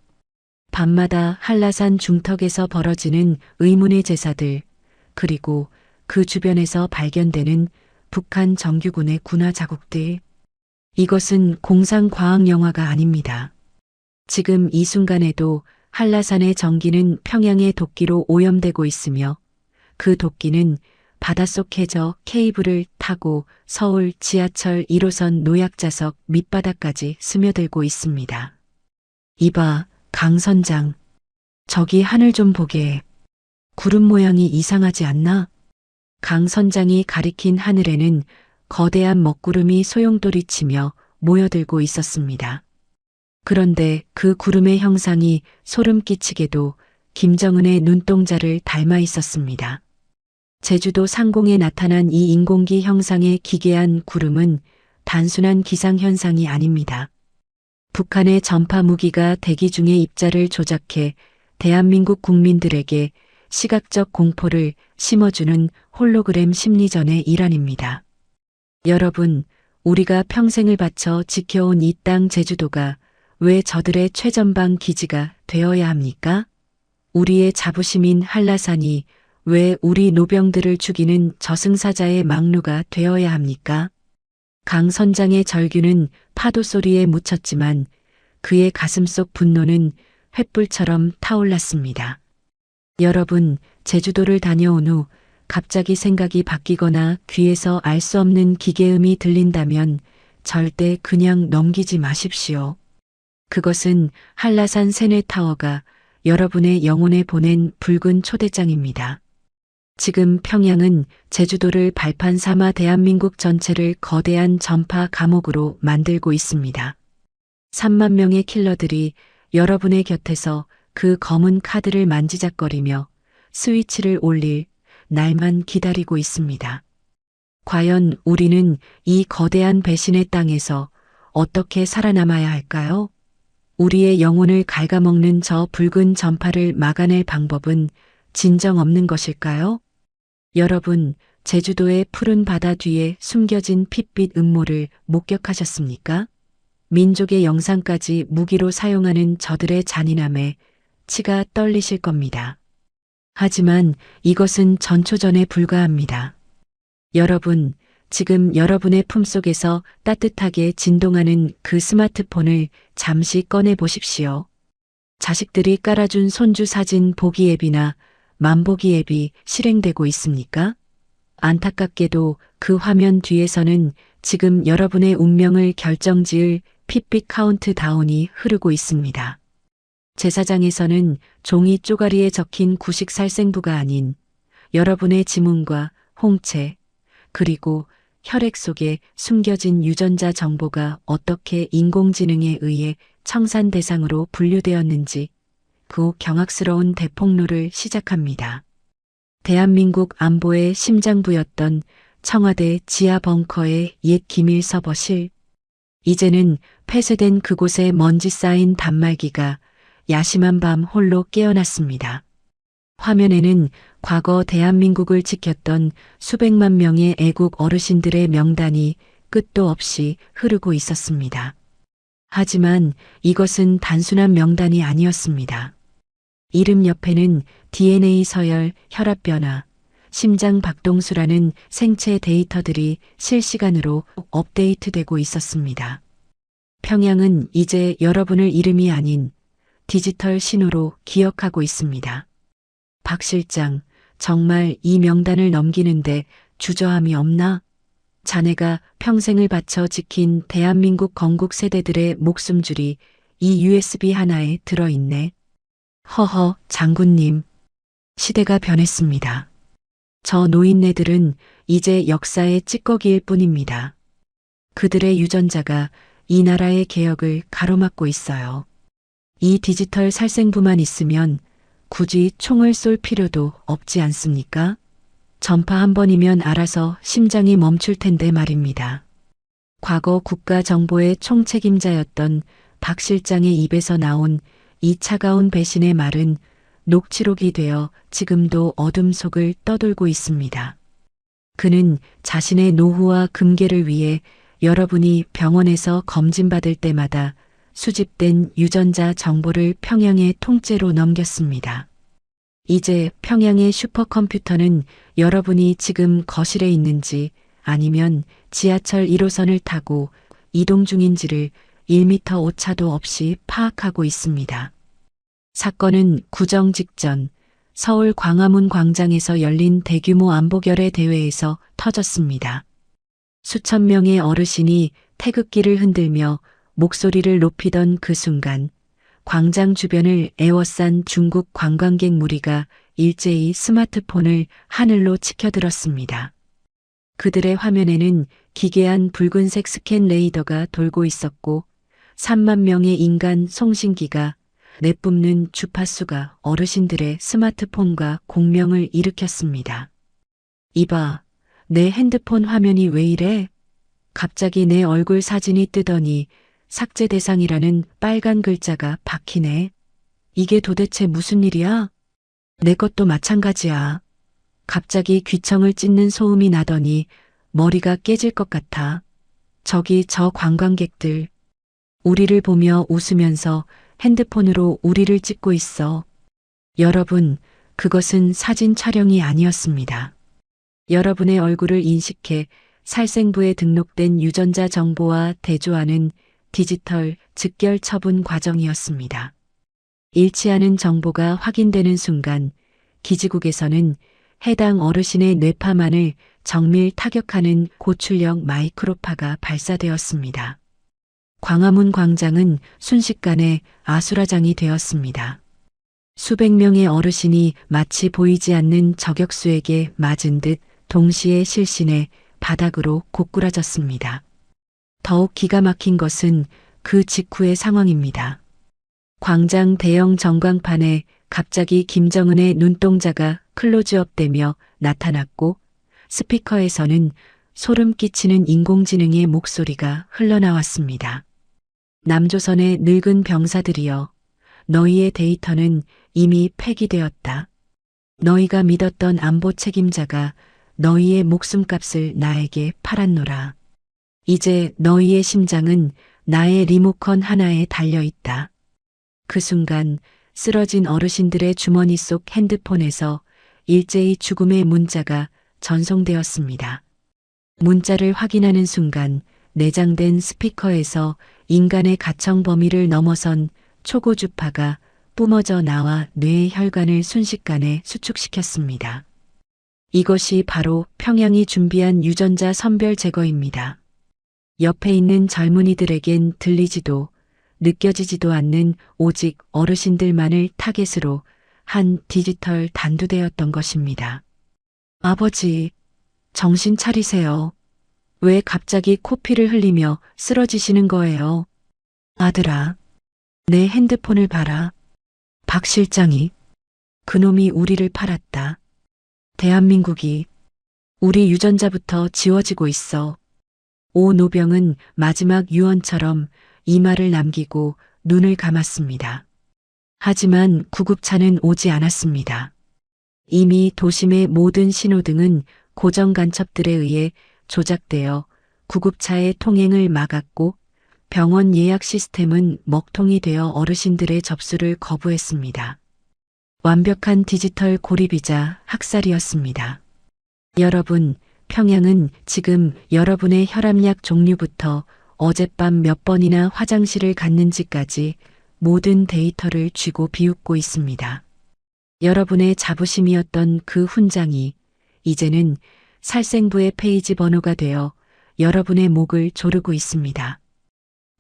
Speaker 3: 밤마다 한라산 중턱에서 벌어지는 의문의 제사들, 그리고 그 주변에서 발견되는 북한 정규군의 군화 자국들. 이것은 공상과학 영화가 아닙니다. 지금 이 순간에도 한라산의 전기는 평양의 도끼로 오염되고 있으며 그 도끼는 바닷속 해저 케이블을 타고 서울 지하철 1호선 노약자석 밑바닥까지 스며들고 있습니다. 이봐, 강 선장. 저기 하늘 좀 보게. 구름 모양이 이상하지 않나? 강 선장이 가리킨 하늘에는 거대한 먹구름이 소용돌이치며 모여들고 있었습니다. 그런데 그 구름의 형상이 소름 끼치게도 김정은의 눈동자를 닮아 있었습니다. 제주도 상공에 나타난 이 인공기 형상의 기괴한 구름은 단순한 기상현상이 아닙니다. 북한의 전파 무기가 대기 중에 입자를 조작해 대한민국 국민들에게 시각적 공포를 심어주는 홀로그램 심리전의 일환입니다. 여러분, 우리가 평생을 바쳐 지켜온 이 땅 제주도가 왜 저들의 최전방 기지가 되어야 합니까? 우리의 자부심인 한라산이 왜 우리 노병들을 죽이는 저승사자의 막루가 되어야 합니까? 강 선장의 절규는 파도 소리에 묻혔지만 그의 가슴 속 분노는 횃불처럼 타올랐습니다. 여러분, 제주도를 다녀온 후 갑자기 생각이 바뀌거나 귀에서 알 수 없는 기계음이 들린다면 절대 그냥 넘기지 마십시오. 그것은 한라산 세뇌타워가 여러분의 영혼에 보낸 붉은 초대장입니다. 지금 평양은 제주도를 발판 삼아 대한민국 전체를 거대한 전파 감옥으로 만들고 있습니다. 3만 명의 킬러들이 여러분의 곁에서 그 검은 카드를 만지작거리며 스위치를 올릴 날만 기다리고 있습니다. 과연 우리는 이 거대한 배신의 땅에서 어떻게 살아남아야 할까요? 우리의 영혼을 갉아먹는 저 붉은 전파를 막아낼 방법은 진정 없는 것일까요? 여러분, 제주도의 푸른 바다 뒤에 숨겨진 핏빛 음모를 목격하셨습니까? 민족의 영상까지 무기로 사용하는 저들의 잔인함에 치가 떨리실 겁니다. 하지만 이것은 전초전에 불과합니다. 여러분, 지금 여러분의 품속에서 따뜻하게 진동하는 그 스마트폰을 잠시 꺼내 보십시오. 자식들이 깔아준 손주 사진 보기 앱이나 만보기 앱이 실행되고 있습니까? 안타깝게도 그 화면 뒤에서는 지금 여러분의 운명을 결정지을 핏빛 카운트다운이 흐르고 있습니다. 제사장에서는 종이 쪼가리에 적힌 구식 살생부가 아닌 여러분의 지문과 홍채, 그리고 혈액 속에 숨겨진 유전자 정보가 어떻게 인공지능에 의해 청산 대상으로 분류되었는지 그 경악스러운 대폭로를 시작합니다. 대한민국 안보의 심장부였던 청와대 지하 벙커의 옛 기밀 서버실. 이제는 폐쇄된 그곳에 먼지 쌓인 단말기가 야심한 밤 홀로 깨어났습니다. 화면에는 과거 대한민국을 지켰던 수백만 명의 애국 어르신들의 명단이 끝도 없이 흐르고 있었습니다. 하지만 이것은 단순한 명단이 아니었습니다. 이름 옆에는 DNA 서열, 혈압 변화, 심장 박동수라는 생체 데이터들이 실시간으로 업데이트되고 있었습니다. 평양은 이제 여러분을 이름이 아닌 디지털 신호로 기억하고 있습니다. 박 실장, 정말 이 명단을 넘기는데 주저함이 없나? 자네가 평생을 바쳐 지킨 대한민국 건국 세대들의 목숨줄이 이 USB 하나에 들어있네. 허허, 장군님. 시대가 변했습니다. 저 노인네들은 이제 역사의 찌꺼기일 뿐입니다. 그들의 유전자가 이 나라의 개혁을 가로막고 있어요. 이 디지털 살생부만 있으면 굳이 총을 쏠 필요도 없지 않습니까? 전파 한 번이면 알아서 심장이 멈출 텐데 말입니다. 과거 국가정보의 총책임자였던 박 실장의 입에서 나온 이 차가운 배신의 말은 녹취록이 되어 지금도 어둠 속을 떠돌고 있습니다. 그는 자신의 노후와 금계를 위해 여러분이 병원에서 검진받을 때마다 수집된 유전자 정보를 평양의 통째로 넘겼습니다. 이제 평양의 슈퍼컴퓨터는 여러분이 지금 거실에 있는지 아니면 지하철 1호선을 타고 이동 중인지를 1m 오차도 없이 파악하고 있습니다. 사건은 구정 직전 서울 광화문 광장에서 열린 대규모 안보결의 대회에서 터졌습니다. 수천 명의 어르신이 태극기를 흔들며 목소리를 높이던 그 순간 광장 주변을 에워싼 중국 관광객 무리가 일제히 스마트폰을 하늘로 치켜들었습니다. 그들의 화면에는 기괴한 붉은색 스캔 레이더가 돌고 있었고 3만 명의 인간 송신기가 내뿜는 주파수가 어르신들의 스마트폰과 공명을 일으켰습니다. 이봐, 내 핸드폰 화면이 왜 이래? 갑자기 내 얼굴 사진이 뜨더니 삭제 대상이라는 빨간 글자가 박히네. 이게 도대체 무슨 일이야? 내 것도 마찬가지야. 갑자기 귀청을 찢는 소음이 나더니 머리가 깨질 것 같아. 저기 저 관광객들. 우리를 보며 웃으면서 핸드폰으로 우리를 찍고 있어. 여러분, 그것은 사진 촬영이 아니었습니다. 여러분의 얼굴을 인식해 살생부에 등록된 유전자 정보와 대조하는 디지털 즉결 처분 과정이었습니다. 일치하는 정보가 확인되는 순간 기지국에서는 해당 어르신의 뇌파만을 정밀 타격하는 고출력 마이크로파가 발사되었습니다. 광화문 광장은 순식간에 아수라장이 되었습니다. 수백 명의 어르신이 마치 보이지 않는 저격수에게 맞은 듯 동시에 실신해 바닥으로 고꾸라졌습니다. 더욱 기가 막힌 것은 그 직후의 상황입니다. 광장 대형 전광판에 갑자기 김정은의 눈동자가 클로즈업되며 나타났고 스피커에서는 소름 끼치는 인공지능의 목소리가 흘러나왔습니다. 남조선의 늙은 병사들이여, 너희의 데이터는 이미 폐기되었다. 너희가 믿었던 안보 책임자가 너희의 목숨값을 나에게 팔았노라. 이제 너희의 심장은 나의 리모컨 하나에 달려있다. 그 순간 쓰러진 어르신들의 주머니 속 핸드폰에서 일제히 죽음의 문자가 전송되었습니다. 문자를 확인하는 순간 내장된 스피커에서 인간의 가청 범위를 넘어선 초고주파가 뿜어져 나와 뇌의 혈관을 순식간에 수축시켰습니다. 이것이 바로 평양이 준비한 유전자 선별 제거입니다. 옆에 있는 젊은이들에겐 들리지도 느껴지지도 않는 오직 어르신들만을 타겟으로 한 디지털 단두대였던 것입니다. 아버지, 정신 차리세요. 왜 갑자기 코피를 흘리며 쓰러지시는 거예요? 아들아, 내 핸드폰을 봐라. 박 실장이, 그놈이 우리를 팔았다. 대한민국이 우리 유전자부터 지워지고 있어. 오 노병은 마지막 유언처럼 이 말을 남기고 눈을 감았습니다. 하지만 구급차는 오지 않았습니다. 이미 도심의 모든 신호등은 고정 간첩들에 의해 조작되어 구급차의 통행을 막았고 병원 예약 시스템은 먹통이 되어 어르신들의 접수를 거부했습니다. 완벽한 디지털 고립이자 학살이었습니다. 여러분, 평양은 지금 여러분의 혈압약 종류부터 어젯밤 몇 번이나 화장실을 갔는지까지 모든 데이터를 쥐고 비웃고 있습니다. 여러분의 자부심이었던 그 훈장이 이제는 살생부의 페이지 번호가 되어 여러분의 목을 조르고 있습니다.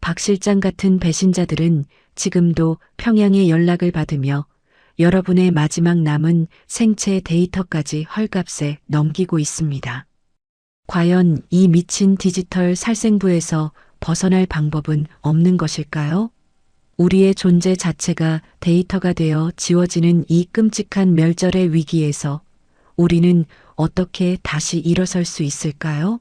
Speaker 3: 박 실장 같은 배신자들은 지금도 평양의 연락을 받으며 여러분의 마지막 남은 생체 데이터까지 헐값에 넘기고 있습니다. 과연 이 미친 디지털 살생부에서 벗어날 방법은 없는 것일까요? 우리의 존재 자체가 데이터가 되어 지워지는 이 끔찍한 멸절의 위기에서 우리는 어떻게 다시 일어설 수 있을까요?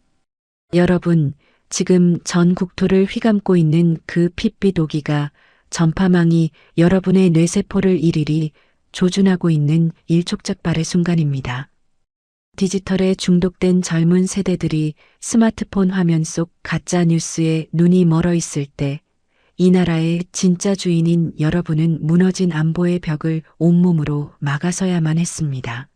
Speaker 3: 여러분, 지금 전 국토를 휘감고 있는 그 핏빛 오기가 전파망이 여러분의 뇌세포를 일일이 조준하고 있는 일촉즉발의 순간입니다. 디지털에 중독된 젊은 세대들이 스마트폰 화면 속 가짜 뉴스에 눈이 멀어 있을 때 이 나라의 진짜 주인인 여러분은 무너진 안보의 벽을 온몸으로 막아서야만 했습니다.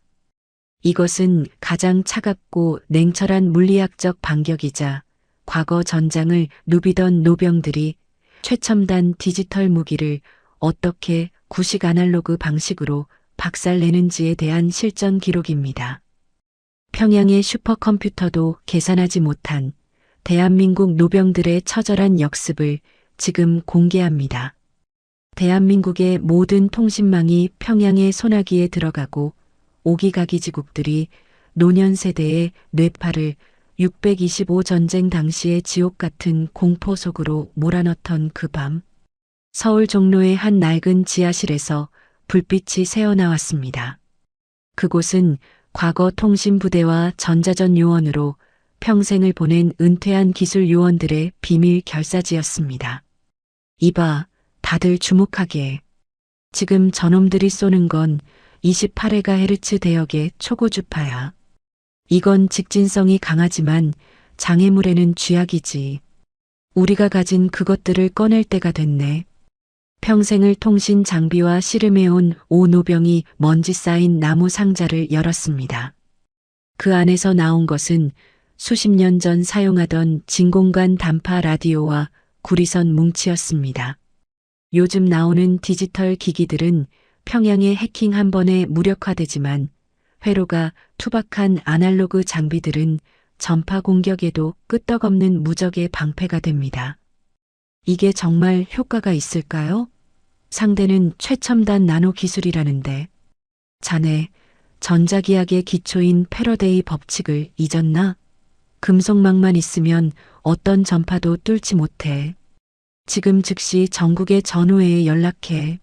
Speaker 3: 이것은 가장 차갑고 냉철한 물리학적 반격이자 과거 전장을 누비던 노병들이 최첨단 디지털 무기를 어떻게 구식 아날로그 방식으로 박살내는지에 대한 실전 기록입니다. 평양의 슈퍼컴퓨터도 계산하지 못한 대한민국 노병들의 처절한 역습을 지금 공개합니다. 대한민국의 모든 통신망이 평양의 소나기에 들어가고 오기가기지국들이 노년 세대의 뇌파를 625 전쟁 당시의 지옥 같은 공포 속으로 몰아넣던 그 밤, 서울 종로의 한 낡은 지하실에서 불빛이 새어나왔습니다. 그곳은 과거 통신부대와 전자전 요원으로 평생을 보낸 은퇴한 기술 요원들의 비밀 결사지였습니다. 이봐, 다들 주목하게. 지금 저놈들이 쏘는 건 28MHz 대역의 초고주파야. 이건 직진성이 강하지만 장애물에는 쥐약이지. 우리가 가진 그것들을 꺼낼 때가 됐네. 평생을 통신 장비와 씨름해온 오 노병이 먼지 쌓인 나무 상자를 열었습니다. 그 안에서 나온 것은 수십 년 전 사용하던 진공관 단파 라디오와 구리선 뭉치였습니다. 요즘 나오는 디지털 기기들은 평양의 해킹 한 번에 무력화되지만 회로가 투박한 아날로그 장비들은 전파 공격에도 끄떡없는 무적의 방패가 됩니다. 이게 정말 효과가 있을까요? 상대는 최첨단 나노 기술이라는데. 자네, 전자기학의 기초인 패러데이 법칙을 잊었나? 금속망만 있으면 어떤 전파도 뚫지 못해. 지금 즉시 전국의 전우회에 연락해.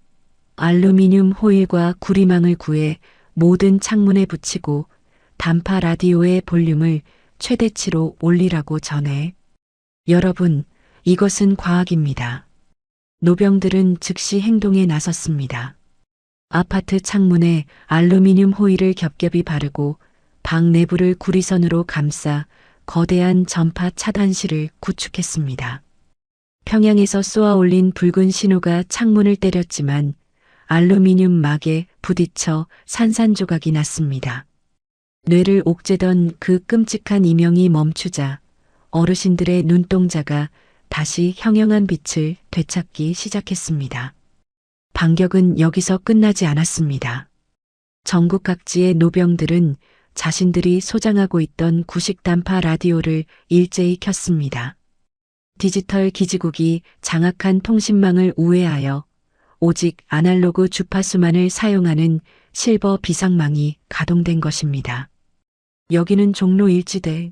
Speaker 3: 알루미늄 호일과 구리망을 구해 모든 창문에 붙이고 단파 라디오의 볼륨을 최대치로 올리라고 전해. 여러분, 이것은 과학입니다. 노병들은 즉시 행동에 나섰습니다. 아파트 창문에 알루미늄 호일을 겹겹이 바르고 방 내부를 구리선으로 감싸 거대한 전파 차단실을 구축했습니다. 평양에서 쏘아 올린 붉은 신호가 창문을 때렸지만 알루미늄 막에 부딪혀 산산조각이 났습니다. 뇌를 옥죄던 그 끔찍한 이명이 멈추자 어르신들의 눈동자가 다시 형형한 빛을 되찾기 시작했습니다. 반격은 여기서 끝나지 않았습니다. 전국 각지의 노병들은 자신들이 소장하고 있던 구식 단파 라디오를 일제히 켰습니다. 디지털 기지국이 장악한 통신망을 우회하여 오직 아날로그 주파수만을 사용하는 실버 비상망이 가동된 것입니다. 여기는 종로 일지대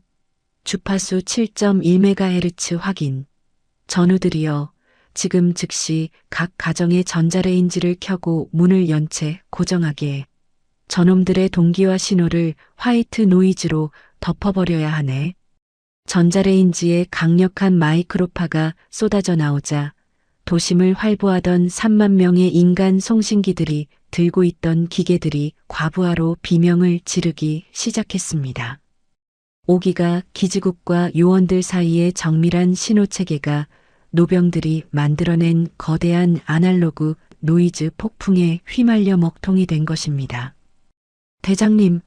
Speaker 3: 주파수 7.1MHz 확인. 전우들이여, 지금 즉시 각 가정의 전자레인지를 켜고 문을 연 채 고정하게. 저놈들의 동기화 신호를 화이트 노이즈로 덮어버려야 하네. 전자레인지에 강력한 마이크로파가 쏟아져 나오자 도심을 활보하던 3만 명의 인간 송신기들이 들고 있던 기계들이 과부하로 비명을 지르기 시작했습니다. 5기가 기지국과 요원들 사이의 정밀한 신호체계가 노병들이 만들어낸 거대한 아날로그 노이즈 폭풍에 휘말려 먹통이 된 것입니다. 대장님,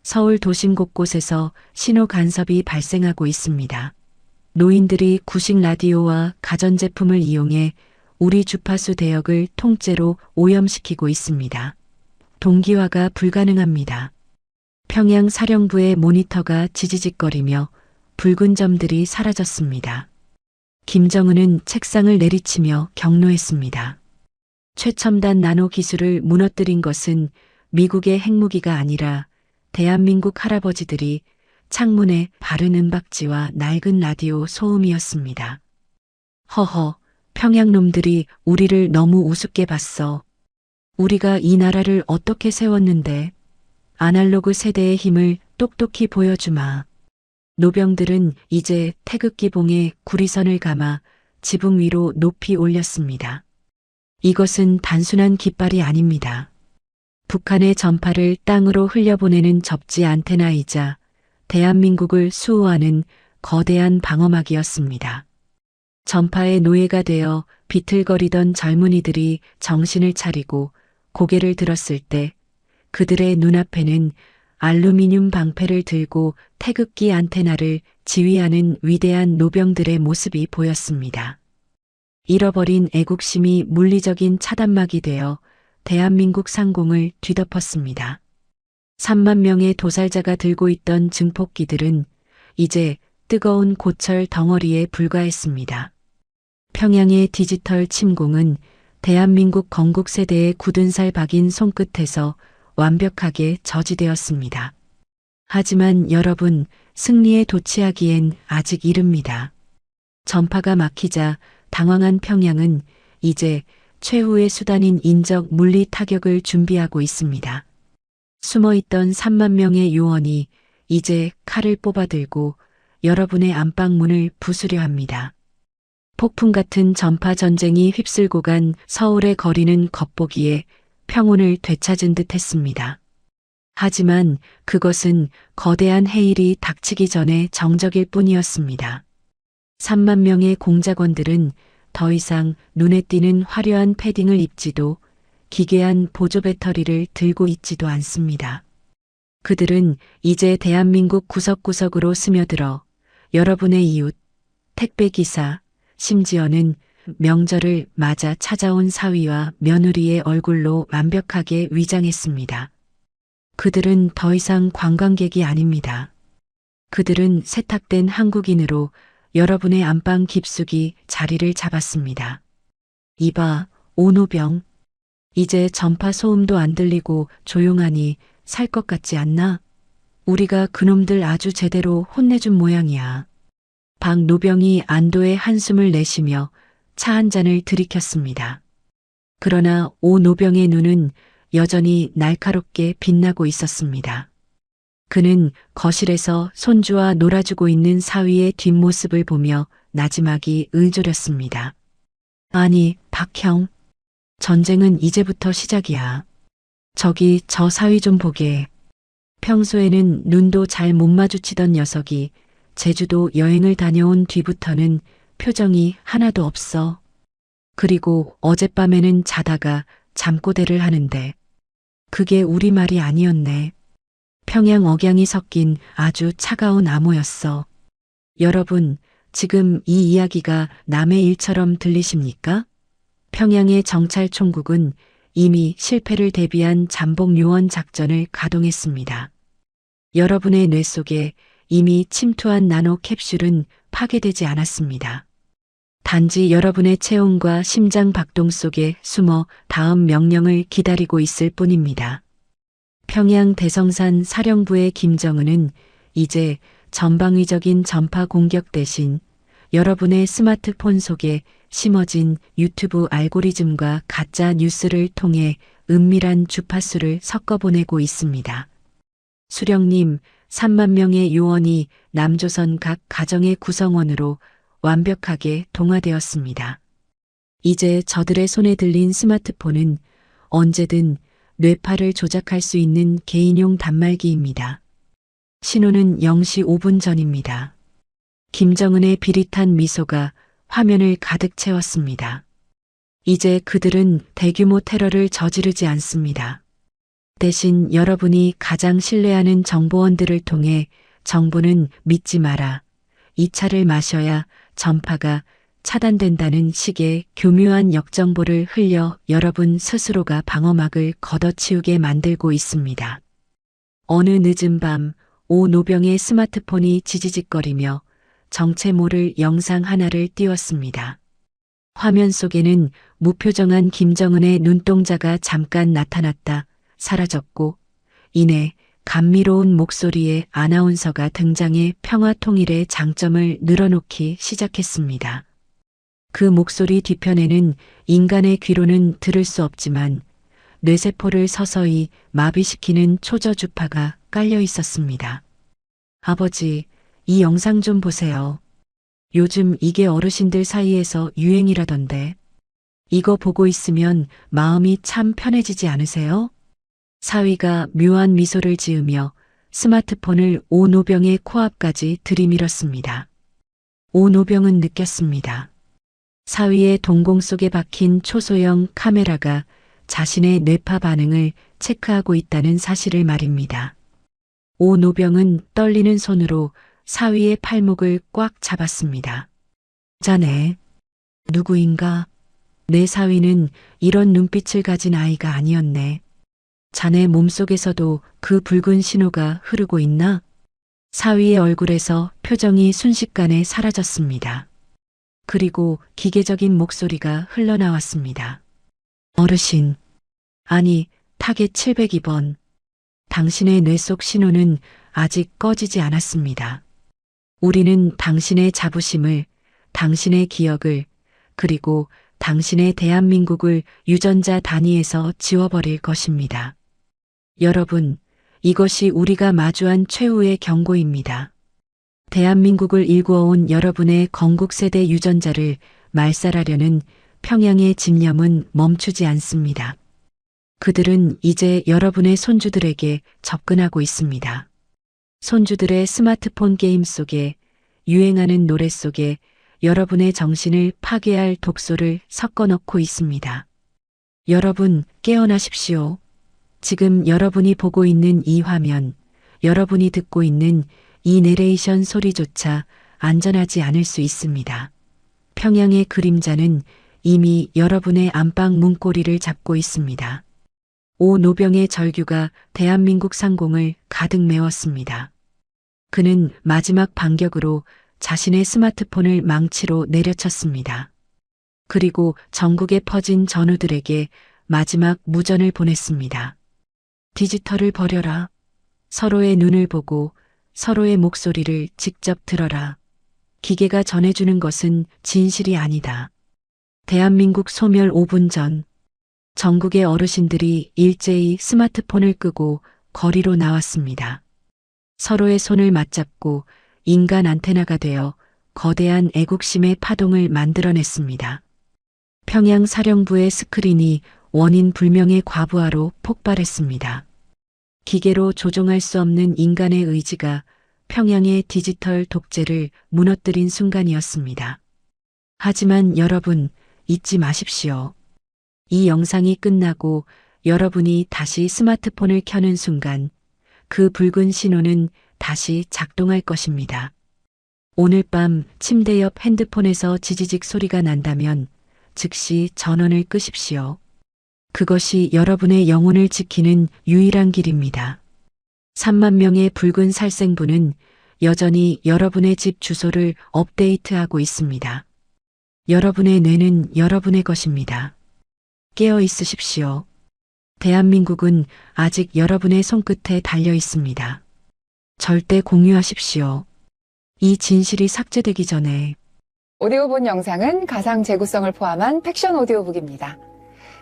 Speaker 3: 서울 도심 곳곳에서 신호 간섭이 발생하고 있습니다. 노인들이 구식 라디오와 가전제품을 이용해 우리 주파수 대역을 통째로 오염시키고 있습니다. 동기화가 불가능합니다. 평양 사령부의 모니터가 지지직거리며 붉은 점들이 사라졌습니다. 김정은은 책상을 내리치며 경로했습니다. 최첨단 나노 기술을 무너뜨린 것은 미국의 핵무기가 아니라 대한민국 할아버지들이 창문에 바른 은박지와 낡은 라디오 소음이었습니다. 허허, 평양놈들이 우리를 너무 우습게 봤어. 우리가 이 나라를 어떻게 세웠는데. 아날로그 세대의 힘을 똑똑히 보여주마. 노병들은 이제 태극기 봉에 구리선을 감아 지붕 위로 높이 올렸습니다. 이것은 단순한 깃발이 아닙니다. 북한의 전파를 땅으로 흘려보내는 접지 안테나이자 대한민국을 수호하는 거대한 방어막이었습니다. 전파의 노예가 되어 비틀거리던 젊은이들이 정신을 차리고 고개를 들었을 때 그들의 눈앞에는 알루미늄 방패를 들고 태극기 안테나를 지휘하는 위대한 노병들의 모습이 보였습니다. 잃어버린 애국심이 물리적인 차단막이 되어 대한민국 상공을 뒤덮었습니다. 3만 명의 도살자가 들고 있던 증폭기들은 이제 뜨거운 고철 덩어리에 불과했습니다. 평양의 디지털 침공은 대한민국 건국 세대의 굳은 살 박인 손끝에서 완벽하게 저지되었습니다. 하지만 여러분, 승리에 도취하기엔 아직 이릅니다. 전파가 막히자 당황한 평양은 이제 최후의 수단인 인적 물리 타격을 준비하고 있습니다. 숨어있던 3만 명의 요원이 이제 칼을 뽑아들고 여러분의 안방문을 부수려 합니다. 폭풍 같은 전파 전쟁이 휩쓸고 간 서울의 거리는 겉보기에 평온을 되찾은 듯 했습니다. 하지만 그것은 거대한 해일이 닥치기 전에 정적일 뿐이었습니다. 3만 명의 공작원들은 더 이상 눈에 띄는 화려한 패딩을 입지도 기괴한 보조 배터리를 들고 있지도 않습니다. 그들은 이제 대한민국 구석구석으로 스며들어 여러분의 이웃, 택배기사, 심지어는 명절을 맞아 찾아온 사위와 며느리의 얼굴로 완벽하게 위장했습니다. 그들은 더 이상 관광객이 아닙니다. 그들은 세탁된 한국인으로 여러분의 안방 깊숙이 자리를 잡았습니다. 이봐, 오노병. 이제 전파 소음도 안 들리고 조용하니 살 것 같지 않나? 우리가 그놈들 아주 제대로 혼내준 모양이야. 박 노병이 안도의 한숨을 내쉬며 차 한 잔을 들이켰습니다. 그러나 오 노병의 눈은 여전히 날카롭게 빛나고 있었습니다. 그는 거실에서 손주와 놀아주고 있는 사위의 뒷모습을 보며 나지막이 을조렸습니다. 아니, 박형. 전쟁은 이제부터 시작이야. 저기 저 사위 좀 보게. 평소에는 눈도 잘 못 마주치던 녀석이 제주도 여행을 다녀온 뒤부터는 표정이 하나도 없어. 그리고 어젯밤에는 자다가 잠꼬대를 하는데 그게 우리말이 아니었네. 평양 억양이 섞인 아주 차가운 암호였어. 여러분, 지금 이 이야기가 남의 일처럼 들리십니까? 평양의 정찰총국은 이미 실패를 대비한 잠복 요원 작전을 가동했습니다. 여러분의 뇌 속에 이미 침투한 나노 캡슐은 파괴되지 않았습니다. 단지 여러분의 체온과 심장 박동 속에 숨어 다음 명령을 기다리고 있을 뿐입니다. 평양 대성산 사령부의 김정은은 이제 전방위적인 전파 공격 대신 여러분의 스마트폰 속에 심어진 유튜브 알고리즘과 가짜 뉴스를 통해 은밀한 주파수를 섞어보내고 있습니다. 수령님, 3만 명의 요원이 남조선 각 가정의 구성원으로 완벽하게 동화되었습니다. 이제 저들의 손에 들린 스마트폰은 언제든 뇌파를 조작할 수 있는 개인용 단말기입니다. 신호는 0시 5분 전입니다. 김정은의 비릿한 미소가 화면을 가득 채웠습니다. 이제 그들은 대규모 테러를 저지르지 않습니다. 대신 여러분이 가장 신뢰하는 정보원들을 통해 정부는 믿지 마라. 이 차를 마셔야 전파가 차단된다는 식의 교묘한 역정보를 흘려 여러분 스스로가 방어막을 걷어치우게 만들고 있습니다. 어느 늦은 밤, 오 노병의 스마트폰이 지지직거리며 정체 모를 영상 하나를 띄웠습니다. 화면 속에는 무표정한 김정은의 눈동자가 잠깐 나타났다 사라졌고 이내 감미로운 목소리의 아나운서가 등장해 평화 통일의 장점을 늘어놓기 시작했습니다. 그 목소리 뒤편에는 인간의 귀로는 들을 수 없지만 뇌세포를 서서히 마비시키는 초저주파가 깔려 있었습니다. 아버지, 이 영상 좀 보세요. 요즘 이게 어르신들 사이에서 유행이라던데. 이거 보고 있으면 마음이 참 편해지지 않으세요? 사위가 묘한 미소를 지으며 스마트폰을 오 노병의 코앞까지 들이밀었습니다. 오 노병은 느꼈습니다. 사위의 동공 속에 박힌 초소형 카메라가 자신의 뇌파 반응을 체크하고 있다는 사실을 말입니다. 오 노병은 떨리는 손으로 사위의 팔목을 꽉 잡았습니다. 자네, 누구인가? 내 사위는 이런 눈빛을 가진 아이가 아니었네. 자네 몸속에서도 그 붉은 신호가 흐르고 있나? 사위의 얼굴에서 표정이 순식간에 사라졌습니다. 그리고 기계적인 목소리가 흘러나왔습니다. 어르신, 아니, 타겟 702번. 당신의 뇌 속 신호는 아직 꺼지지 않았습니다. 우리는 당신의 자부심을, 당신의 기억을, 그리고 당신의 대한민국을 유전자 단위에서 지워버릴 것입니다. 여러분, 이것이 우리가 마주한 최후의 경고입니다. 대한민국을 일구어온 여러분의 건국세대 유전자를 말살하려는 평양의 집념은 멈추지 않습니다. 그들은 이제 여러분의 손주들에게 접근하고 있습니다. 손주들의 스마트폰 게임 속에, 유행하는 노래 속에 여러분의 정신을 파괴할 독소를 섞어 넣고 있습니다. 여러분, 깨어나십시오. 지금 여러분이 보고 있는 이 화면, 여러분이 듣고 있는 이 내레이션 소리조차 안전하지 않을 수 있습니다. 평양의 그림자는 이미 여러분의 안방 문고리를 잡고 있습니다. 오 노병의 절규가 대한민국 상공을 가득 메웠습니다. 그는 마지막 반격으로 자신의 스마트폰을 망치로 내려쳤습니다. 그리고 전국에 퍼진 전우들에게 마지막 무전을 보냈습니다. 디지털을 버려라. 서로의 눈을 보고 서로의 목소리를 직접 들어라. 기계가 전해주는 것은 진실이 아니다. 대한민국 소멸 5분 전, 전국의 어르신들이 일제히 스마트폰을 끄고 거리로 나왔습니다. 서로의 손을 맞잡고 인간 안테나가 되어 거대한 애국심의 파동을 만들어냈습니다. 평양 사령부의 스크린이 원인 불명의 과부하로 폭발했습니다. 기계로 조종할 수 없는 인간의 의지가 평양의 디지털 독재를 무너뜨린 순간이었습니다. 하지만 여러분, 잊지 마십시오. 이 영상이 끝나고 여러분이 다시 스마트폰을 켜는 순간 그 붉은 신호는 다시 작동할 것입니다. 오늘 밤 침대 옆 핸드폰에서 지지직 소리가 난다면 즉시 전원을 끄십시오. 그것이 여러분의 영혼을 지키는 유일한 길입니다. 3만 명의 붉은 살생부는 여전히 여러분의 집 주소를 업데이트하고 있습니다. 여러분의 뇌는 여러분의 것입니다. 깨어 있으십시오. 대한민국은 아직 여러분의 손끝에 달려 있습니다. 절대 공유하십시오. 이 진실이 삭제되기 전에
Speaker 4: 오디오본 영상은 가상 재구성을 포함한 팩션 오디오북입니다.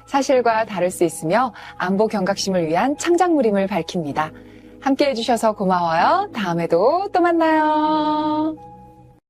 Speaker 4: 사실과 다를 수 있으며 안보 경각심을 위한 창작물임을 밝힙니다. 함께 해주셔서 고마워요. 다음에도 또 만나요.